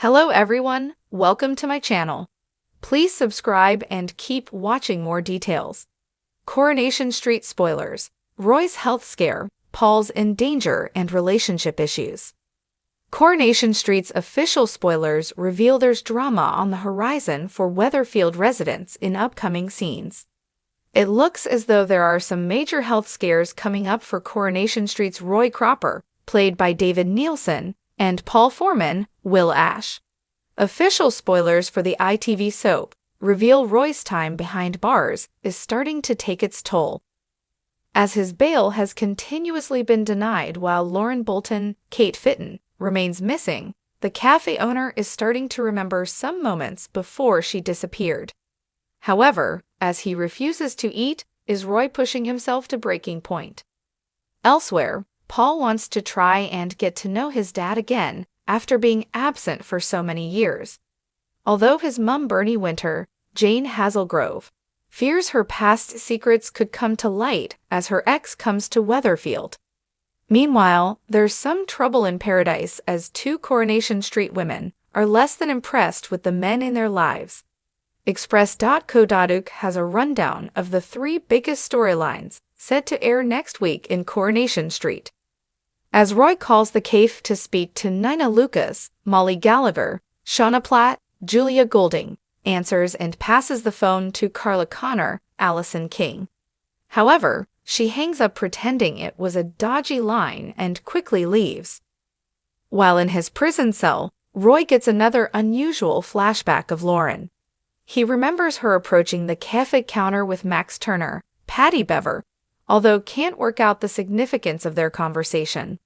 Hello everyone, welcome to my channel. Please subscribe and keep watching more details. Coronation Street spoilers, Roy's health scare, Paul's in danger and relationship issues. Coronation Street's official spoilers reveal there's drama on the horizon for Weatherfield residents in upcoming scenes. It looks as though there are some major health scares coming up for Coronation Street's Roy Cropper, played by David Nielsen, and Paul Foreman, Will Ash. Official spoilers for the ITV soap reveal Roy's time behind bars is starting to take its toll. As his bail has continuously been denied while Lauren Bolton, Kate Fitton, remains missing, the cafe owner is starting to remember some moments before she disappeared. However, as he refuses to eat, is Roy pushing himself to breaking point. Elsewhere, Paul wants to try and get to know his dad again after being absent for so many years. Although his mum Bernie Winter, Jane Hazelgrove, fears her past secrets could come to light as her ex comes to Weatherfield. Meanwhile, there's some trouble in paradise as two Coronation Street women are less than impressed with the men in their lives. Express.co.uk has a rundown of the three biggest storylines set to air next week in Coronation Street. As Roy calls the cafe to speak to Nina Lucas, Molly Gallagher, Shauna Platt, Julia Golding, answers and passes the phone to Carla Connor, Allison King. However, she hangs up pretending it was a dodgy line and quickly leaves. While in his prison cell, Roy gets another unusual flashback of Lauren. He remembers her approaching the cafe counter with Max Turner, Patty Bever, although can't work out the significance of their conversation.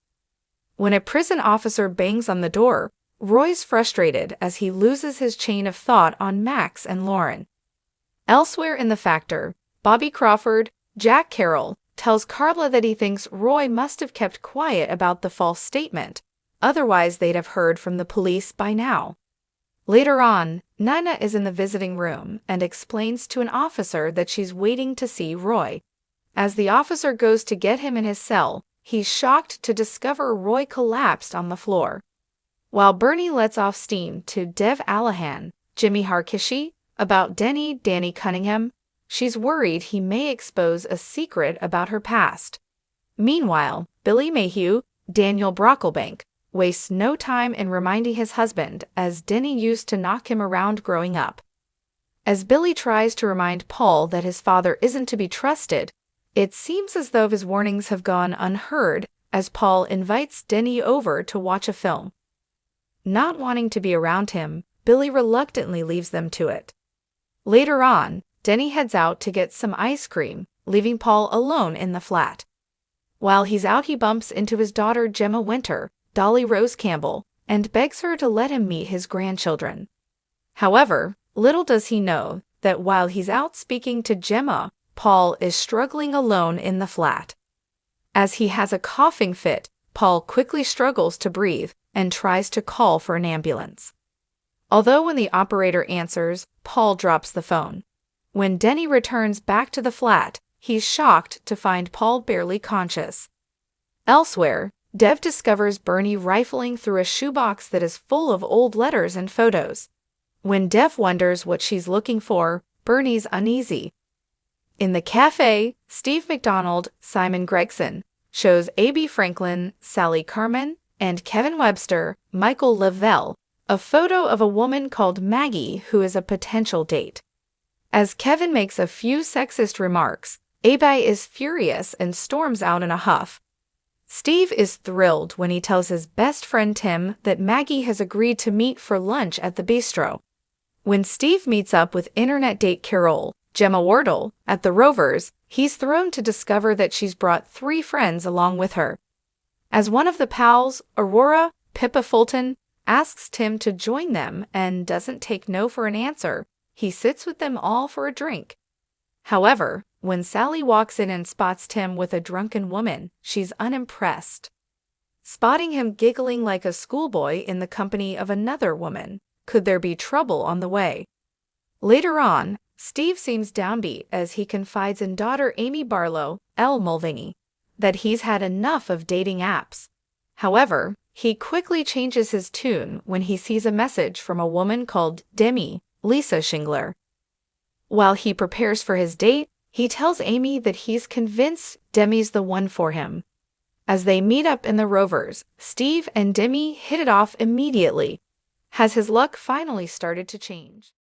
When a prison officer bangs on the door, Roy's frustrated as he loses his chain of thought on Max and Lauren. Elsewhere in the Factor, Bobby Crawford, Jack Carroll, tells Carla that he thinks Roy must have kept quiet about the false statement, otherwise they'd have heard from the police by now. Later on, Nina is in the visiting room and explains to an officer that she's waiting to see Roy. As the officer goes to get him in his cell, he's shocked to discover Roy collapsed on the floor. While Bernie lets off steam to Dev Allahan, Jimmy Harkishi, about Danny Cunningham, she's worried he may expose a secret about her past. Meanwhile, Billy Mayhew, Daniel Brocklebank, wastes no time in reminding his husband as Denny used to knock him around growing up. As Billy tries to remind Paul that his father isn't to be trusted, it seems as though his warnings have gone unheard as Paul invites Denny over to watch a film. Not wanting to be around him, Billy reluctantly leaves them to it. Later on, Denny heads out to get some ice cream, leaving Paul alone in the flat. While he's out, he bumps into his daughter Gemma Winter, Dolly Rose Campbell, and begs her to let him meet his grandchildren. However, little does he know that while he's out speaking to Gemma, Paul is struggling alone in the flat. As he has a coughing fit, Paul quickly struggles to breathe and tries to call for an ambulance. Although when the operator answers, Paul drops the phone. When Denny returns back to the flat, he's shocked to find Paul barely conscious. Elsewhere, Dev discovers Bernie rifling through a shoebox that is full of old letters and photos. When Dev wonders what she's looking for, Bernie's uneasy. In the cafe, Steve McDonald, Simon Gregson, shows A.B. Franklin, Sally Carmen, and Kevin Webster, Michael Lavelle, a photo of a woman called Maggie who is a potential date. As Kevin makes a few sexist remarks, A.B. is furious and storms out in a huff. Steve is thrilled when he tells his best friend Tim that Maggie has agreed to meet for lunch at the bistro. When Steve meets up with internet date Carol, Gemma Wardle, at the Rovers, he's thrown to discover that she's brought 3 friends along with her. As one of the pals, Aurora, Pippa Fulton, asks Tim to join them and doesn't take no for an answer, he sits with them all for a drink. However, when Sally walks in and spots Tim with a drunken woman, she's unimpressed. Spotting him giggling like a schoolboy in the company of another woman, could there be trouble on the way? Later on, Steve seems downbeat as he confides in daughter Amy Barlow, Elle Mulvaney, that he's had enough of dating apps. However, He quickly changes his tune when he sees a message from a woman called Demi, Lisa Shingler. While he prepares for his date, he tells Amy that he's convinced Demi's the one for him. As they meet up in the Rovers, Steve and Demi hit it off immediately. Has his luck finally started to change?